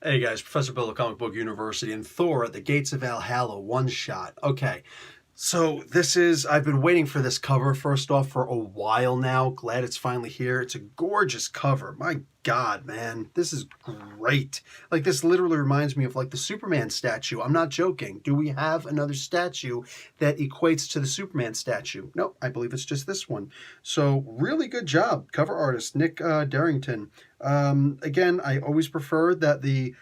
Hey guys, Professor Bill of Comic Book University and Thor at the Gates of Valhalla one-shot. Okay, so I've been waiting for this cover first off for a while now. Glad it's finally here. It's a gorgeous cover. My God, man, this is great. Like, this literally reminds me of like the Superman statue. I'm not joking. Do we have another statue that equates to the Superman statue? No, I believe it's just this one. So really good job, cover artist Nick Darrington. Again, I always prefer that the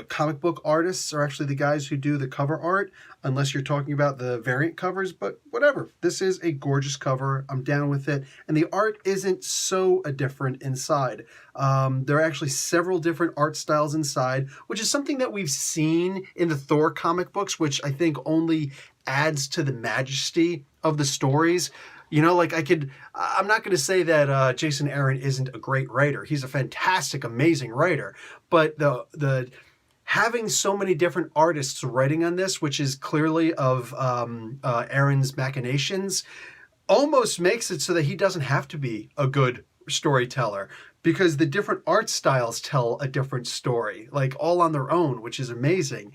comic book artists are actually the guys who do the cover art, unless you're talking about the variant covers, but whatever. This is a gorgeous cover. I'm down with it. And the art isn't so different inside. There are actually several different art styles inside, which is something that we've seen in the Thor comic books, which I think only adds to the majesty of the stories. You know, like I'm not going to say that Jason Aaron isn't a great writer. He's a fantastic, amazing writer. But the having so many different artists writing on this, which is clearly of Aaron's machinations, almost makes it so that he doesn't have to be a good storyteller, because the different art styles tell a different story, like all on their own, which is amazing.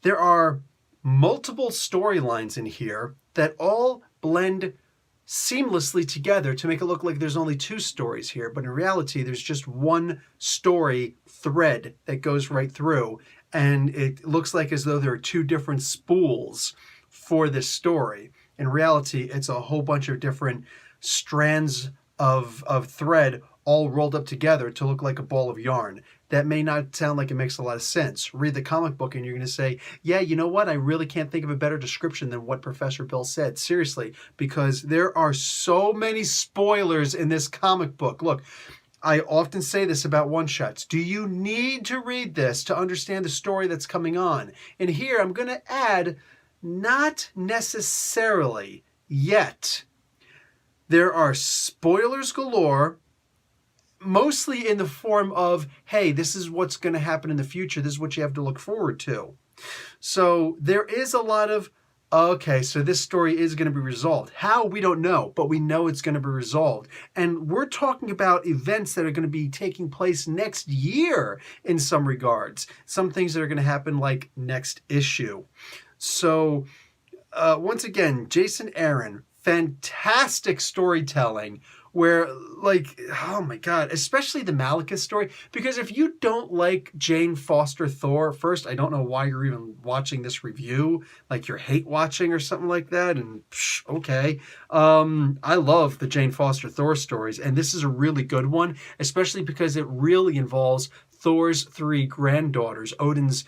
There are multiple storylines in here that all blend seamlessly together to make it look like there's only two stories here, but in reality there's just one story thread that goes right through, and it looks like as though there are two different spools for this story. In reality, it's a whole bunch of different strands of thread all rolled up together to look like a ball of yarn. That may not sound like it makes a lot of sense. Read the comic book and you're going to say, yeah, you know what? I really can't think of a better description than what Professor Bill said. Seriously, because there are so many spoilers in this comic book. Look, I often say this about one-shots. Do you need to read this to understand the story that's coming on? And here I'm going to add, not necessarily yet. There are spoilers galore, mostly in the form of, hey, this is what's going to happen in the future. This is what you have to look forward to. So there is a lot of, okay, so this story is going to be resolved. How? We don't know, but we know it's going to be resolved. And we're talking about events that are going to be taking place next year in some regards. Some things that are going to happen like next issue. So once again, Jason Aaron, fantastic storytelling, where, like, oh my God, especially the Malekith story, because if you don't like Jane Foster Thor, first, I don't know why you're even watching this review, like you're hate watching or something like that, and okay. I love the Jane Foster Thor stories, and this is a really good one, especially because it really involves Thor's three granddaughters, Odin's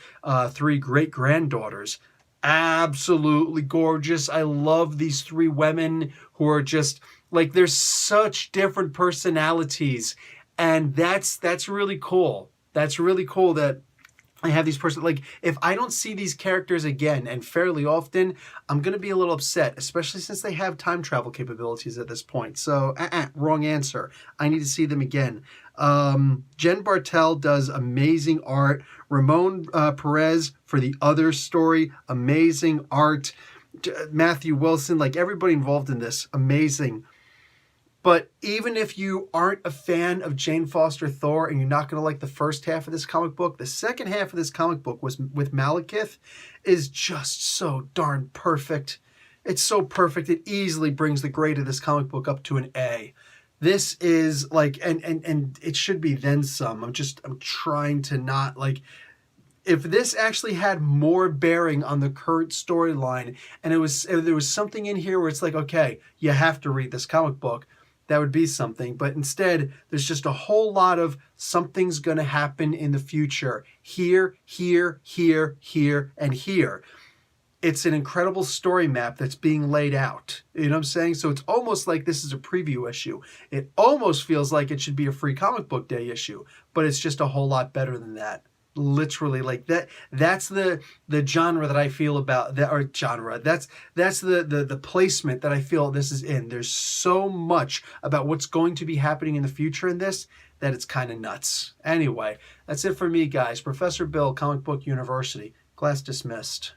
three great-granddaughters. Absolutely gorgeous. I love these three women who are just, like, there's such different personalities, and that's really cool. That's really cool that I have these like, if I don't see these characters again, and fairly often, I'm going to be a little upset, especially since they have time travel capabilities at this point. So, wrong answer. I need to see them again. Jen Bartel does amazing art. Ramon Perez for the other story, amazing art. Matthew Wilson, like everybody involved in this, amazing. But even if you aren't a fan of Jane Foster Thor and you're not going to like the first half of this comic book, the second half of this comic book was with Malekith is just so darn perfect. It's so perfect. It easily brings the grade of this comic book up to an A. This is like, and it should be then some. I'm trying to not, like, if this actually had more bearing on the current storyline, and there was something in here where it's like, okay, you have to read this comic book, that would be something. But instead, there's just a whole lot of something's going to happen in the future. Here, here, here, here, and here. It's an incredible story map that's being laid out. You know what I'm saying? So it's almost like this is a preview issue. It almost feels like it should be a free comic book day issue, but it's just a whole lot better than that. Literally, like that's the genre that I feel about that, or genre. That's the placement that I feel this is in. There's so much about what's going to be happening in the future in this that it's kind of nuts. Anyway, that's it for me, guys. Professor Bill, Comic Book University. Class dismissed.